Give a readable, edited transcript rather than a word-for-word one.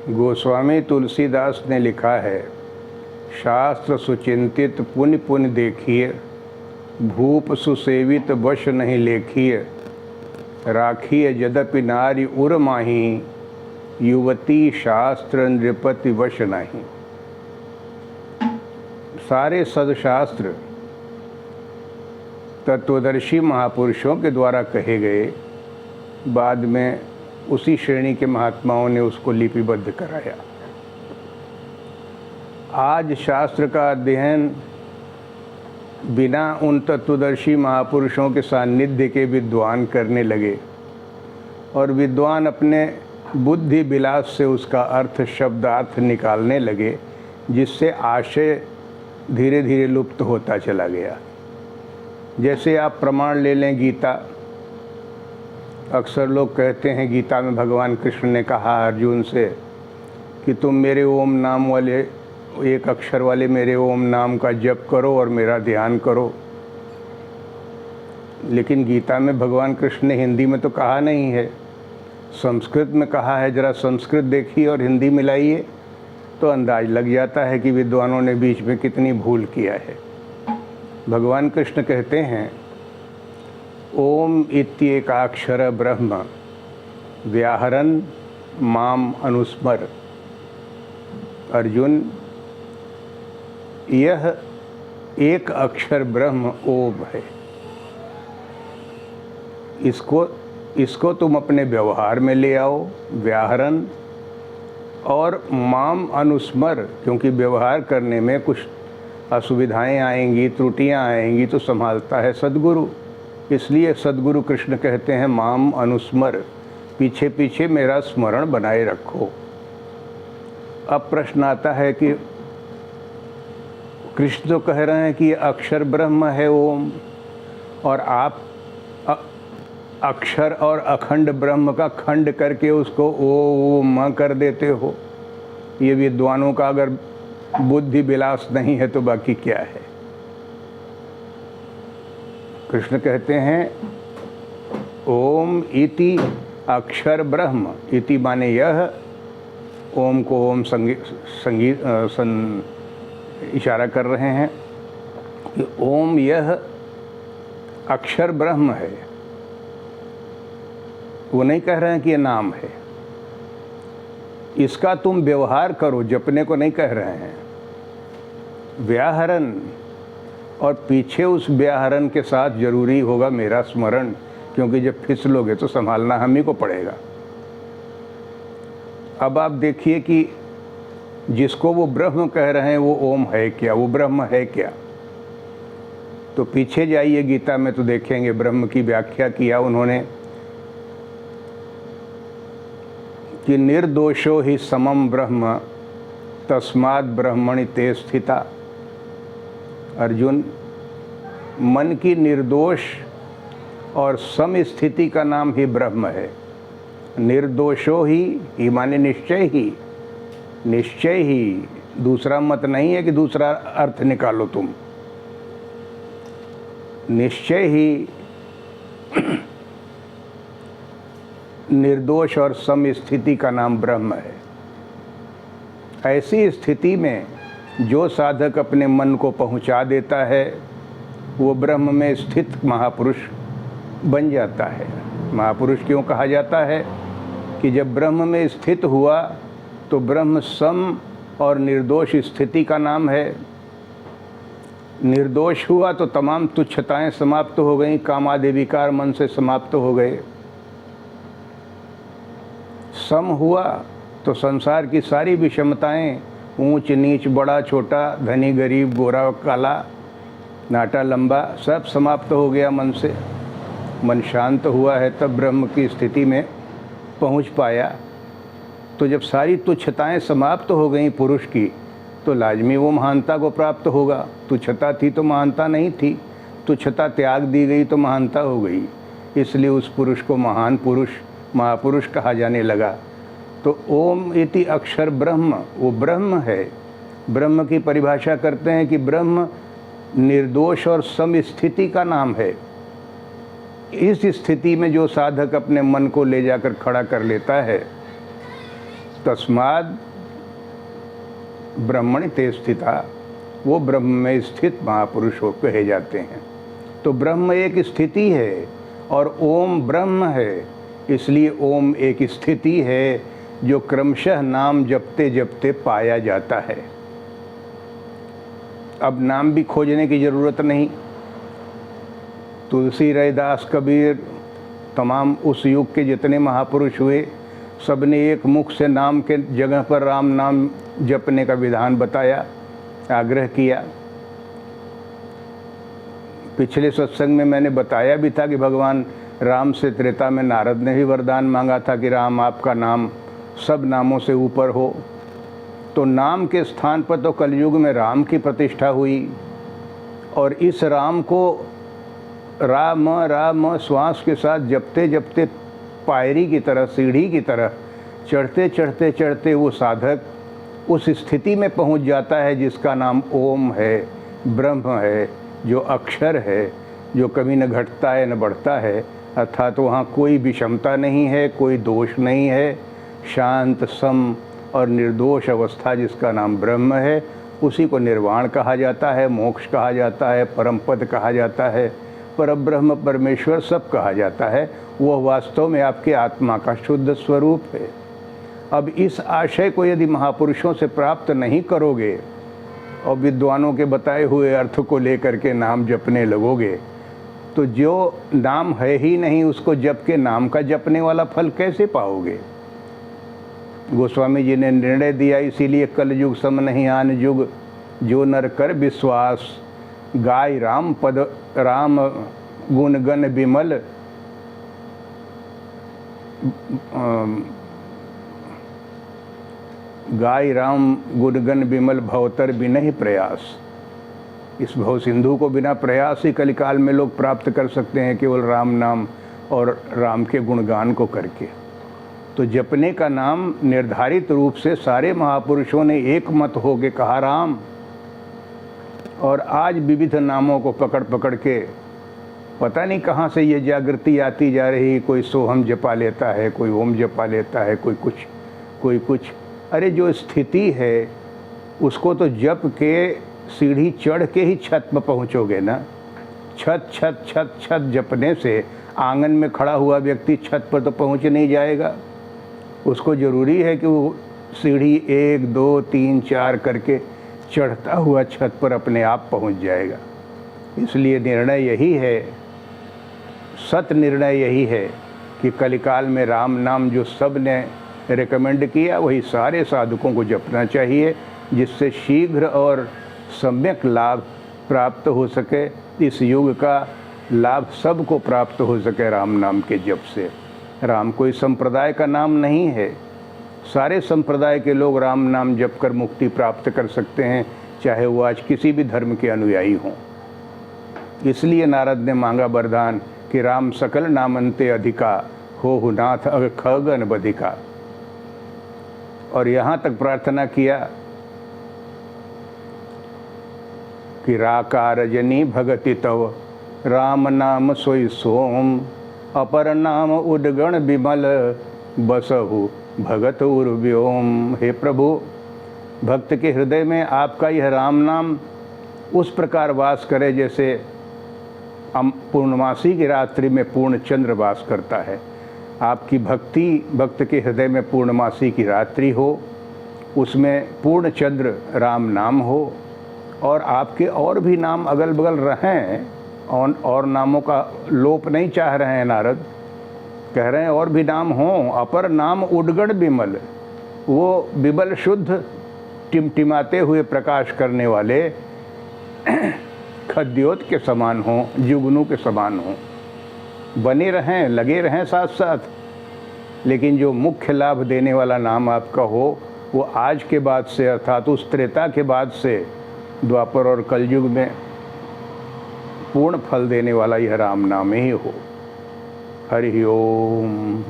गोस्वामी तुलसीदास ने लिखा है, शास्त्र सुचिंतित पुण्य पुण्य देखिए, भूप सुसेवित वश नहीं लेखिए, राखिए यद्यपि नारी उर माही, युवती शास्त्र नृपति वश नहीं। सारे सदशास्त्र तत्वदर्शी महापुरुषों के द्वारा कहे गए, बाद में उसी श्रेणी के महात्माओं ने उसको लिपिबद्ध कराया। आज शास्त्र का अध्ययन बिना उन तत्वदर्शी महापुरुषों के सानिध्य के विद्वान करने लगे और विद्वान अपने बुद्धि विलास से उसका अर्थ शब्दार्थ निकालने लगे, जिससे आशय धीरे धीरे लुप्त होता चला गया। जैसे आप प्रमाण ले लें गीता, अक्सर लोग कहते हैं गीता में भगवान कृष्ण ने कहा अर्जुन से कि तुम मेरे ओम नाम वाले, एक अक्षर वाले मेरे ओम नाम का जप करो और मेरा ध्यान करो। लेकिन गीता में भगवान कृष्ण ने हिंदी में तो कहा नहीं है, संस्कृत में कहा है। ज़रा संस्कृत देखिए और हिंदी मिलाइए तो अंदाज लग जाता है कि विद्वानों ने बीच में कितनी भूल किया है। भगवान कृष्ण कहते हैं, ओम इत्येकाक्षर ब्रह्म व्याहरन् माम अनुस्मर। अर्जुन, यह एक अक्षर ब्रह्म ओम है, इसको तुम अपने व्यवहार में ले आओ, व्याहरण, और माम अनुस्मर, क्योंकि व्यवहार करने में कुछ असुविधाएं आएंगी, त्रुटियां आएंगी तो संभालता है सद्गुरु। इसलिए सद्गुरु कृष्ण कहते हैं माम अनुस्मर, पीछे पीछे मेरा स्मरण बनाए रखो। अब प्रश्न आता है कि कृष्ण तो कह रहे हैं कि ये अक्षर ब्रह्म है ओम, और आप अक्षर और अखंड ब्रह्म का खंड करके उसको ओम कर देते हो। ये विद्वानों का अगर बुद्धि विलास नहीं है तो बाकी क्या है। कृष्ण कहते हैं ओम इति अक्षर ब्रह्म, इति माने यह, ओम को ओम इशारा कर रहे हैं कि ओम यह अक्षर ब्रह्म है। वो नहीं कह रहे हैं कि ये नाम है, इसका तुम व्यवहार करो, जपने को नहीं कह रहे हैं। व्याहरण, और पीछे उस व्याहरण के साथ जरूरी होगा मेरा स्मरण, क्योंकि जब फिसलोगे तो संभालना हम ही को पड़ेगा। अब आप देखिए कि जिसको वो ब्रह्म कह रहे हैं वो ओम है क्या, वो ब्रह्म है क्या। तो पीछे जाइए गीता में तो देखेंगे ब्रह्म की व्याख्या किया उन्होंने कि निर्दोषो ही समम ब्रह्म तस्माद् ब्रह्मणि ते स्थिता। अर्जुन, मन की निर्दोष और सम स्थिति का नाम ही ब्रह्म है। निर्दोषो ही माने निश्चय ही, निश्चय ही, दूसरा मत नहीं है कि दूसरा अर्थ निकालो तुम। निश्चय ही निर्दोष और सम स्थिति का नाम ब्रह्म है। ऐसी स्थिति में जो साधक अपने मन को पहुंचा देता है वो ब्रह्म में स्थित महापुरुष बन जाता है। महापुरुष क्यों कहा जाता है कि जब ब्रह्म में स्थित हुआ तो ब्रह्म सम और निर्दोष स्थिति का नाम है। निर्दोष हुआ तो तमाम तुच्छताएं समाप्त हो गईं, कामादि विकार मन से समाप्त हो गए। सम हुआ तो संसार की सारी विषमताएं, ऊंच नीच, बड़ा छोटा, धनी गरीब, गोरा काला, नाटा लंबा, सब समाप्त हो गया मन से। मन शांत हुआ है तब ब्रह्म की स्थिति में पहुंच पाया। तो जब सारी तुच्छताएं समाप्त हो गई पुरुष की तो लाजमी वो महानता को प्राप्त होगा। तुच्छता थी तो महानता नहीं थी, तुच्छता त्याग दी गई तो महानता हो गई। इसलिए उस पुरुष को महान पुरुष, महापुरुष कहा जाने लगा। तो ओम इति अक्षर ब्रह्म, वो ब्रह्म है। ब्रह्म की परिभाषा करते हैं कि ब्रह्म निर्दोष और सम स्थिति का नाम है। इस स्थिति में जो साधक अपने मन को ले जाकर खड़ा कर लेता है तस्माद ब्रह्मणि ते स्थिता, वो ब्रह्म में स्थित महापुरुष हो कहे जाते हैं। तो ब्रह्म एक स्थिति है और ओम ब्रह्म है, इसलिए ओम एक स्थिति है जो क्रमशः नाम जपते जपते पाया जाता है। अब नाम भी खोजने की ज़रूरत नहीं। तुलसी, रैदास, कबीर, तमाम उस युग के जितने महापुरुष हुए, सबने एक मुख से नाम के जगह पर राम नाम जपने का विधान बताया, आग्रह किया। पिछले सत्संग में मैंने बताया भी था कि भगवान राम से त्रेता में नारद ने भी वरदान मांगा था कि राम आपका नाम सब नामों से ऊपर हो। तो नाम के स्थान पर तो कलयुग में राम की प्रतिष्ठा हुई, और इस राम को राम राम श्वास के साथ जपते जपते पायरी की तरह, सीढ़ी की तरह चढ़ते चढ़ते चढ़ते वो साधक उस स्थिति में पहुंच जाता है जिसका नाम ओम है, ब्रह्म है, जो अक्षर है, जो कभी न घटता है न बढ़ता है। अर्थात वहाँ कोई विषमता नहीं है, कोई दोष नहीं है, शांत सम और निर्दोष अवस्था जिसका नाम ब्रह्म है, उसी को निर्वाण कहा जाता है, मोक्ष कहा जाता है, परम पद कहा जाता है, परब्रह्म परमेश्वर सब कहा जाता है। वह वास्तव में आपके आत्मा का शुद्ध स्वरूप है। अब इस आशय को यदि महापुरुषों से प्राप्त नहीं करोगे और विद्वानों के बताए हुए अर्थ को लेकर के नाम जपने लगोगे, तो जो नाम है ही नहीं उसको जप के नाम का जपने वाला फल कैसे पाओगे। गोस्वामी जी ने निर्णय दिया, इसीलिए कलयुग सम नहीं आन युग, जो नर कर विश्वास, गाय राम पद राम गुण गण विमल, गाय राम गुणगण विमल भवतर बिनहि प्रयास। इस भव सिंधु को बिना प्रयास ही कलिकाल में लोग प्राप्त कर सकते हैं, केवल राम नाम और राम के गुणगान को करके। तो जपने का नाम निर्धारित रूप से सारे महापुरुषों ने एक मत हो के कहा राम, और आज विविध नामों को पकड़ पकड़ के पता नहीं कहाँ से ये जागृति आती जा रही। कोई सोहम जपा लेता है, कोई ओम जपा लेता है, कोई कुछ। अरे जो स्थिति है उसको तो जप के सीढ़ी चढ़ के ही छत पर पहुँचोगे ना। छत छत छत छत जपने से आंगन में खड़ा हुआ व्यक्ति छत पर तो पहुँच नहीं जाएगा। उसको ज़रूरी है कि वो सीढ़ी 1 2 3 4 करके चढ़ता हुआ छत पर अपने आप पहुंच जाएगा। इसलिए निर्णय यही है, सत निर्णय यही है कि कलिकाल में राम नाम जो सब ने रिकमेंड किया वही सारे साधकों को जपना चाहिए, जिससे शीघ्र और सम्यक लाभ प्राप्त हो सके। इस युग का लाभ सबको प्राप्त हो सके राम नाम के जप से। राम कोई संप्रदाय का नाम नहीं है, सारे संप्रदाय के लोग राम नाम जप कर मुक्ति प्राप्त कर सकते हैं, चाहे वो आज किसी भी धर्म के अनुयायी हों। इसलिए नारद ने मांगा वरदान कि राम सकल नामंते अधिका, हो नाथ अग खगन बधिका। और यहाँ तक प्रार्थना किया कि राकार जनी भगति तव, राम नाम सोई सोम, अपर नाम उद्गण विमल, बसहु भगत उर्व्योम। हे प्रभु, भक्त के हृदय में आपका यह राम नाम उस प्रकार वास करे जैसे पूर्णमासी की रात्रि में पूर्ण चंद्र वास करता है। आपकी भक्ति भक्त के हृदय में पूर्णमासी की रात्रि हो, उसमें पूर्ण चंद्र राम नाम हो, और आपके और भी नाम अगल बगल रहें। और नामों का लोप नहीं चाह रहे हैं नारद, कह रहे हैं और भी नाम हों। अपर नाम उद्गण विमल, वो विमल शुद्ध टिमटिमाते हुए प्रकाश करने वाले खद्योत के समान हों, जुगनू के समान हों। बने रहें, लगे रहें साथ साथ, लेकिन जो मुख्य लाभ देने वाला नाम आपका हो वो आज के बाद से, अर्थात उस त्रेता के बाद से द्वापर और कलयुग में पूर्ण फल देने वाला यह राम नाम ही हो। हरि ओम।